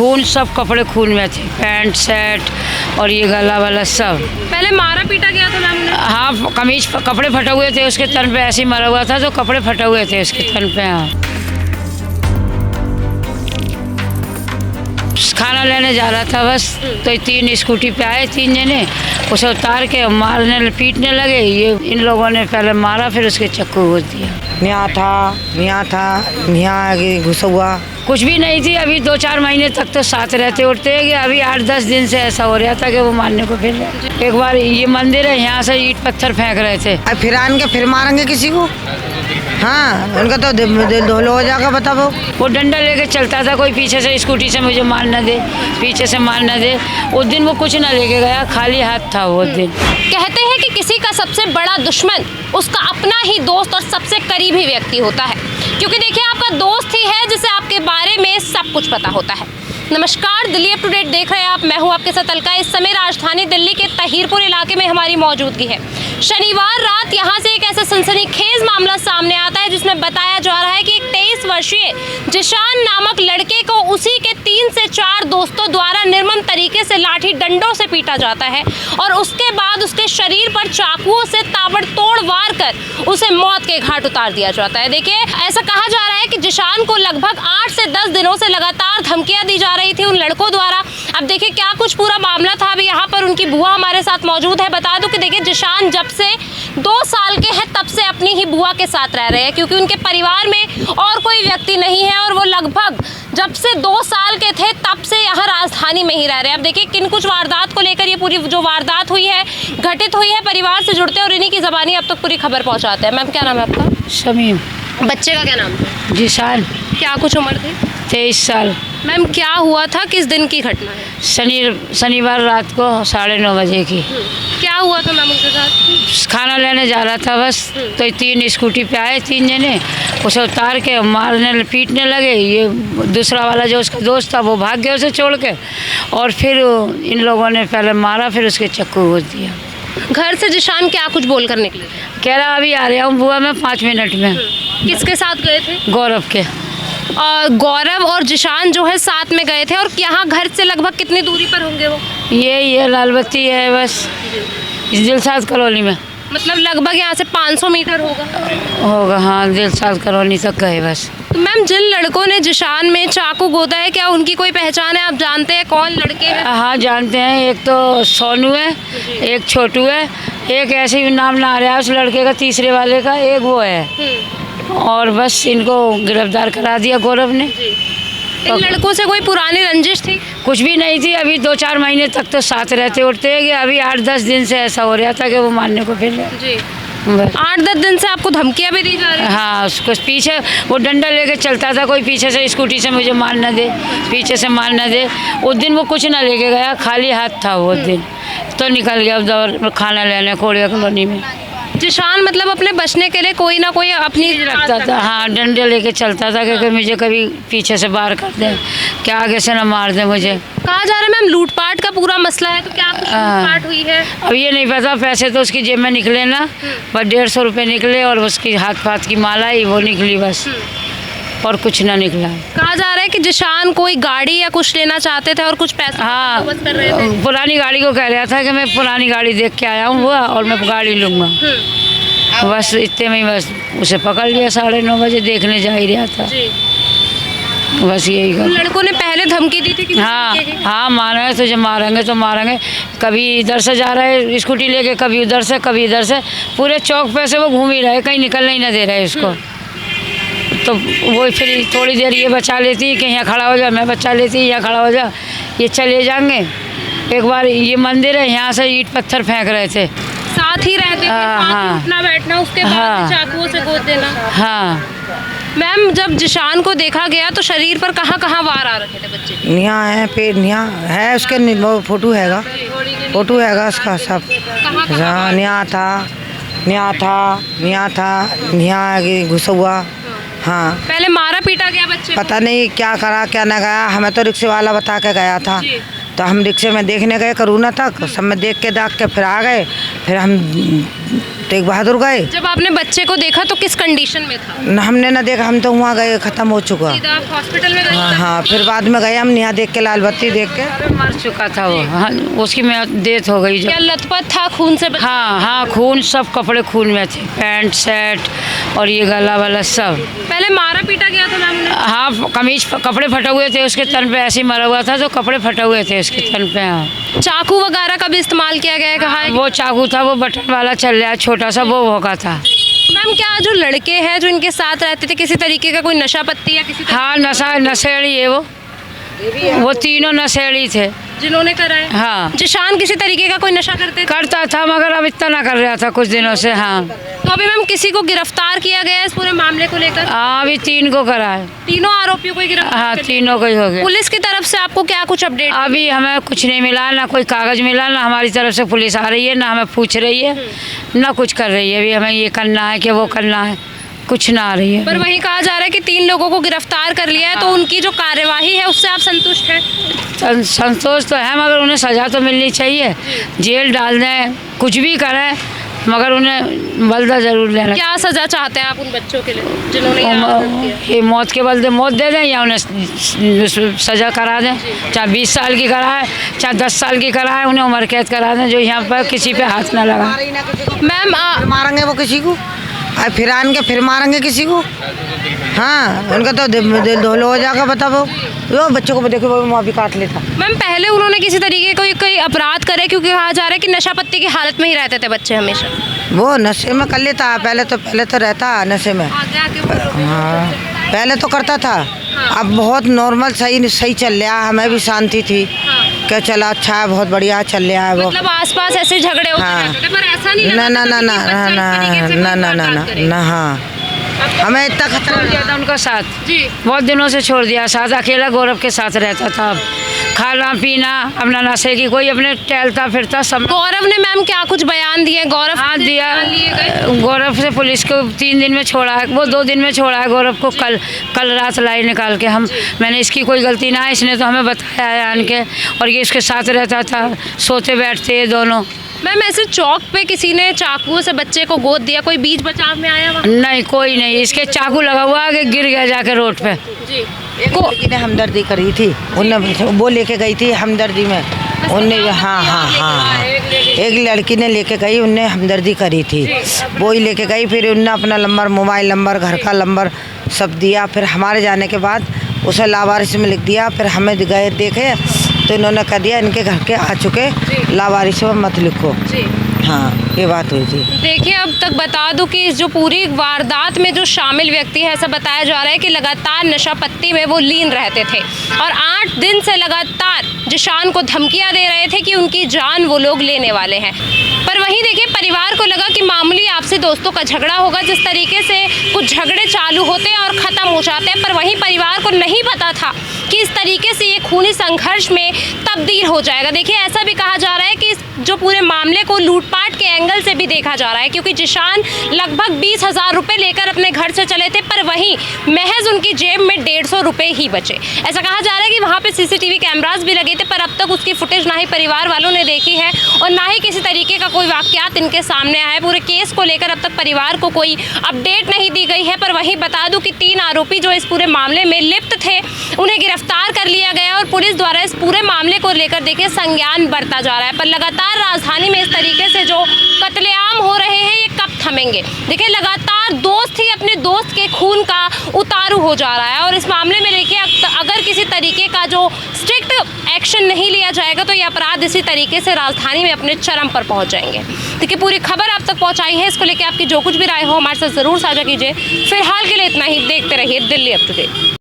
खून, सब कपड़े खून में थे, पैंट शर्ट और ये गला वाला सब। पहले मारा पीटा गया था मैम ने? हाँ, कमीज कपड़े फटे हुए थे उसके तन पे, ऐसे ही मरा हुआ था तो कपड़े फटे हुए थे उसके तन पे। हाँ, खाना लेने जा रहा था बस, तो 3 स्कूटी पे आए 3 जने, उसे उतार के मारने पीटने लगे। ये इन लोगों ने पहले मारा, फिर उसके चक्कू घोंस दिया। यहाँ आगे घुसा हुआ कुछ भी नहीं थी। अभी 2-4 महीने तक तो साथ रहते उठते हैं, कि अभी 8-10 दिन से ऐसा हो रहा था कि वो मारने को फिर एक बार ये मंदिर है, यहाँ से ईंट पत्थर फेंक रहे थे। अब फिर आन के फिर मारेंगे किसी को। हाँ, उनका तो दिल धोलो हो जाएगा। बताओ, वो डंडा लेके चलता था, कोई पीछे से स्कूटी से मुझे मार न दे, पीछे से मार न दे। उस दिन वो कुछ ना लेके गया, खाली हाथ था वो दिन। कहते हैं कि किसी का सबसे बड़ा दुश्मन उसका अपना ही दोस्त और सबसे करीबी व्यक्ति होता है, क्योंकि देखिए आपका दोस्त ही है जिसे आपके बारे में सब कुछ पता होता है। नमस्कार, दिल्ली अप टू डेट देख रहे हैं आप, मैं हूं आपके साथ अलका। इस समय राजधानी दिल्ली के तहीरपुर इलाके में हमारी मौजूदगी है। शनिवार रात यहां से एक ऐसा सनसनीखेज मामला सामने आता है जिसमें बताया जा रहा है कि एक 23 वर्षीय जिशान नामक लड़के को उसी के 3 से 4 दोस्तों द्वारा निर्मम तरीके से लाठी डंडों से पीटा जाता है और उसके बाद उसके शरीर पर चाकुओं से ताबड़तोड़ वार कर उसे मौत के घाट उतार दिया जाता है। देखिए, ऐसा कहा जा रहा है कि जिशान को लगभग 8 से 10 दिनों से लगातार धमकियां दी जा रही थी उन लड़कों द्वारा। अब देखिए क्या कुछ पूरा मामला था। अभी यहाँ पर उनकी बुआ हमारे साथ मौजूद है। बता दूं कि देखिए, जिशान जब से 2 साल के हैं तब से अपनी ही बुआ के साथ रह रहे हैं, क्योंकि उनके परिवार में और कोई व्यक्ति नहीं है और वो लगभग जब से 2 साल के थे तब से यहाँ राजधानी में ही रह रहे हैं। अब देखिए किन कुछ वारदात को लेकर ये पूरी जो वारदात हुई है, घटित हुई है, परिवार से जुड़ते हैं और इन्हीं की ज़बानी अब तक पूरी खबर पहुँचाते हैं। मैम, क्या नाम है आपका? शमीम। बच्चे का क्या नाम था? जिशान। क्या कुछ उम्र थी? 23 साल। मैम, क्या हुआ था, किस दिन की घटना है? शनिवार रात को 9:30 बजे की। क्या हुआ था मैम उनके साथ? खाना लेने जा रहा था बस, तो 3 स्कूटी पे आए 3 जने, उसे उतार के मारने पीटने लगे। ये दूसरा वाला जो उसका दोस्त था वो भाग गया उसे छोड़ के, और फिर इन लोगों ने पहले मारा, फिर उसके चक्कू घोंस दिया। घर से जिशान क्या कुछ बोल कर निकले? कह रहा अभी आ रहा हूँ बुआ, मैं 5 मिनट में। किसके साथ गए थे? गौरव के। गौरव और जिशान जो है साथ में गए थे। और यहाँ घर से लगभग कितनी दूरी पर होंगे वो? ये लालबत्ती है बस, इस दिलशाद कॉलोनी में। मतलब लगभग यहाँ से 500 मीटर होगा। हाँ, दिलशाद कॉलोनी तक गए बस। तो मैम, जिन लड़कों ने जिशान में चाकू गोदा है, क्या उनकी कोई पहचान है? आप जानते हैं कौन लड़के हैं? हाँ, जानते हैं। एक तो सोनू है, एक छोटू है, एक ऐसे ही नाम ना आ रहा है उस लड़के का, तीसरे वाले का एक वो है। और बस इनको गिरफ्तार करा दिया गौरव ने। इन लड़कों से कोई पुरानी रंजिश थी? कुछ भी नहीं थी। अभी 2-4 महीने तक तो साथ रहते उठते हैं, कि अभी 8-10 दिन से ऐसा हो रहा था कि वो मारने को फिर जी। 8-10 दिन से आपको धमकियां भी दी जा रही? हाँ, उसको पीछे वो डंडा लेके चलता था, कोई पीछे से स्कूटी से मुझे मार न दे, पीछे से मार न दे। उस दिन वो कुछ ना लेके गया, खाली हाथ था वो दिन, तो निकल गया दौड़ खाना लेने कोड़िया कॉलोनी में। जिशान मतलब अपने बचने के लिए कोई ना कोई अपनी रखता था। हाँ, डंडे लेके चलता था कि मुझे कभी पीछे से बाहर कर दे, क्या आगे से ना मार दे मुझे। कहा जा रहा है मैम लूटपाट का पूरा मसला है, तो क्या कुछ लूटपाट हुई है? अब ये नहीं पता। पैसे तो उसकी जेब में निकले ना, बस 150 रुपये निकले, और उसकी हाथ की माला ही वो निकली बस, और कुछ ना निकला। कहा जा रहा है कि जिशान कोई गाड़ी या कुछ लेना चाहते थे और कुछ पैसा हाँ, कर रहे थे। पुरानी गाड़ी को कह रहा था कि मैं पुरानी गाड़ी देख के आया हूँ हुआ, और मैं गाड़ी लूँगा। बस इतने में ही बस उसे पकड़ लिया। 9:30 बजे देखने जा ही रहा था। बस यही कर। लड़कों ने पहले धमकी दी थी कि हाँ, मारेंगे तुझे, मारेंगे तो मारेंगे। कभी इधर से जा रहा है स्कूटी लेके, कभी उधर से, कभी इधर से, पूरे चौक पे से वो घूम ही रहा है, कहीं निकलने ही ना दे रहा है उसको। तो वो फिर थोड़ी देर ये बचा लेती कि यहाँ खड़ा हो जा, मैं बचा लेती यहाँ खड़ा हो जा, ये चले जाएंगे। एक बार ये मंदिर है, यहाँ से ईंट पत्थर फेंक रहे थे, साथ ही रहते थे, साथ उठना बैठना, उसके बाद चाकुओं से गोद देना। हाँ मैम, जब जिशान को देखा गया तो शरीर पर कहाँ कहाँ वार आ रखे थे बच्चे के? यहाँ है, पेट यहाँ है, उसके वो फोटो हैगा उसका सब। यहाँ आगे घुसा हुआ। हाँ, पहले मारा पीटा गया बच्चे? पता नहीं क्या करा क्या ना गया, हमें तो रिक्शे वाला बता के गया था। तो हम रिक्शे में देखने गए करूना तक, सब में देख के फिर आ गए। फिर हम तेग बहादुर गए। जब आपने बच्चे को देखा तो किस कंडीशन में था? हमने ना देखा, हम तो वहाँ गए, खत्म हो चुका। सीधा आप हॉस्पिटल में गए? हाँ हाँ, फिर बाद में गए हम यहाँ देख के, लाल बत्ती देख के। अरे मर चुका था वो, हाँ, उसकी डेथ हो गई। क्या लथपथ था खून से? हाँ हाँ, खून, सब कपड़े खून में थे, पैंट शर्ट और ये गला वाला सब। पहले मारा पीटा गया था मैम? हाँ, कमीज कपड़े फटे हुए थे उसके तन पे, ऐसे ही मरा हुआ था तो कपड़े फटे हुए थे उसके तन पे। हाँ, चाकू वगैरह का भी इस्तेमाल किया गया है, कहा है? वो चाकू था, वो बटन वाला चल रहा है, छोटा सा, वो होगा था। मैम क्या जो लड़के हैं जो इनके साथ रहते थे, किसी तरीके का कोई नशा पत्ती या किसी हाँ, नशेड़ी है वो तीनों नशेड़ी थे जिन्होंने कराए? हाँ। जिशान किसी तरीके का कोई नशा करता था, मगर अब इतना ना कर रहा था कुछ दिनों से। हाँ, तो अभी मैम किसी को गिरफ्तार किया गया है इस पूरे मामले को लेकर? हाँ, अभी 3 को करा है। तीनों आरोपियों को ही गिरफ्तार हाँ, कर लिया? तीनों को ही हो गया। पुलिस की तरफ से आपको क्या कुछ अपडेट? अभी हमें कुछ नहीं मिला, ना कोई कागज मिला, ना हमारी तरफ से पुलिस आ रही है, ना हमें पूछ रही है, ना कुछ कर रही है। अभी हमें ये करना है कि वो करना है, कुछ ना आ रही है। पर वहीं कहा जा रहा है कि 3 लोगों को गिरफ्तार कर लिया है, तो उनकी जो कार्यवाही है उससे आप संतुष्ट हैं? संतोष तो है, मगर उन्हें सज़ा तो मिलनी चाहिए। जेल डाल दें, कुछ भी करें, मगर उन्हें बलदा ज़रूर लेना। क्या सजा चाहते हैं आप उन बच्चों के लिए जिन्होंने ये आत्महत्या किया? ये मौत के बदले मौत दे दें या उन्हें सज़ा करा दें, चाहे 20 साल की कराए, चाहे 10 साल की कराए, उन्हें उम्र कैद करा दें, जो यहाँ पर किसी पे हाथ ना लगा। मैम मारेंगे वो किसी को, फिर आन के फिर मारेंगे किसी को। हाँ, उनका तो दिल धोल हो जाएगा, बताओ। वो बच्चों को देखो, वो मुँह भी काट लेता। मैम पहले उन्होंने किसी तरीके कोई अपराध करे? क्योंकि कहा जा रहा है कि नशा पत्ती की हालत में ही रहते थे बच्चे हमेशा। वो नशे में कर लेता, पहले तो रहता नशे में। हाँ, पहले तो करता था, अब बहुत नॉर्मल सही चल रहा है। हमें भी शांति थी, क्या चला अच्छा है, बहुत बढ़िया चल रहा है वो। मतलब आसपास ऐसे झगड़े होते रहते थे, पर ऐसा नहीं ना लगता ना ना था ना कि बच्चा इस तरीके से ना ना ना वारदात ना करे। ना, हाँ, हमें इतना खतरा छोड़ दिया था उनका साथ, जी। बहुत दिनों से छोड़ दिया साथ, अकेला गौरव के साथ रहता था। खाना पीना अपना, नशे की कोई अपने टहलता फिरता सब। गौरव ने मैम क्या कुछ बयान दिए? गौरव हाँ से दिया, बयान लिए गए? गौरव से पुलिस को 3 दिन में छोड़ा है, वो 2 दिन में छोड़ा है गौरव को। कल रात लाई निकाल के, मैंने इसकी कोई गलती ना है, इसने तो हमें बताया है आन के, और ये इसके साथ रहता था, सोते बैठते ये दोनों। मैम ऐसे चौक पे किसी ने चाकू से बच्चे को गोद दिया, कोई बीच बचाव में आया वहाँ? नहीं, कोई नहीं, इसके चाकू लगा हुआ कि गिर गया जाके रोड पे। जी। एक लड़की ने हमदर्दी करी थी, उनने वो लेके गई थी हमदर्दी में, उनने हाँ हाँ हाँ, एक लड़की ने लेके गई, उनने हमदर्दी करी थी, वो ही लेके गई। फिर उनने अपना नंबर, मोबाइल नंबर, घर का नंबर सब दिया। फिर हमारे जाने के बाद उसे लावारिस में लिख दिया। फिर हमें गए देखे तो इन्होंने कह दिया इनके घर के आ चुके, लावारिस में मत लिखो। हाँ, ये बात हुई थी। देखिए अब तक बता दूं कि इस जो पूरी वारदात में जो शामिल व्यक्ति है, ऐसा बताया जा रहा है कि लगातार नशा पत्ती में वो लीन रहते थे और 8 दिन से लगातार जिशान को धमकियां दे रहे थे कि उनकी जान वो लोग लेने वाले हैं। पर वहीं देखिए परिवार को लगा कि मामूली आपसी दोस्तों का झगड़ा होगा, जिस तरीके से कुछ झगड़े चालू होते हैं और ख़त्म हो जाते हैं। पर वहीं परिवार को नहीं पता था कि इस तरीके से ये खूनी संघर्ष में तब्दील हो जाएगा। देखिए ऐसा भी कहा जा रहा है कि जो पूरे मामले को लूटपाट के एंगल से भी देखा जा रहा है, क्योंकि जिशान लगभग 20,000 रुपये लेकर अपने घर से चले थे, पर वहीं महज उनकी जेब में 150 रुपये ही बचे। ऐसा कहा जा रहा है कि वहाँ पे CCTV कैमरास भी लगे थे, पर अब तक उसकी फुटेज ना ही परिवार वालों ने देखी है और ना ही किसी तरीके का कोई वाकयात इनके सामने आया है। पूरे केस को लेकर अब तक परिवार को कोई अपडेट नहीं दी गई है। पर वहीं बता दूं कि 3 आरोपी जो इस पूरे मामले में लिप्त थे, उन्हें गिरफ्तार कर लिया गया और पुलिस द्वारा इस पूरे मामले को लेकर देखिए संज्ञान बढ़ता जा रहा है। पर लगातार राजधानी में इस तरीके से जो कत्लेआम हो रहे हैं, ये कब थमेंगे? देखिए लगातार दोस्त ही अपने दोस्त के खून का उतारू हो जा रहा है और इस मामले में देखिए अगर किसी तरीके का जो स्ट्रिक्ट एक्शन नहीं लिया जाएगा तो ये अपराध इसी तरीके से राजधानी में अपने चरम पर पहुंच जाएंगे। देखिए पूरी खबर आप तक पहुंचाई है, इसको लेकर आपकी जो कुछ भी राय हो हमारे साथ ज़रूर साझा कीजिए। फिलहाल के लिए इतना ही, देखते रहिए दिल्ली अप टू डेट।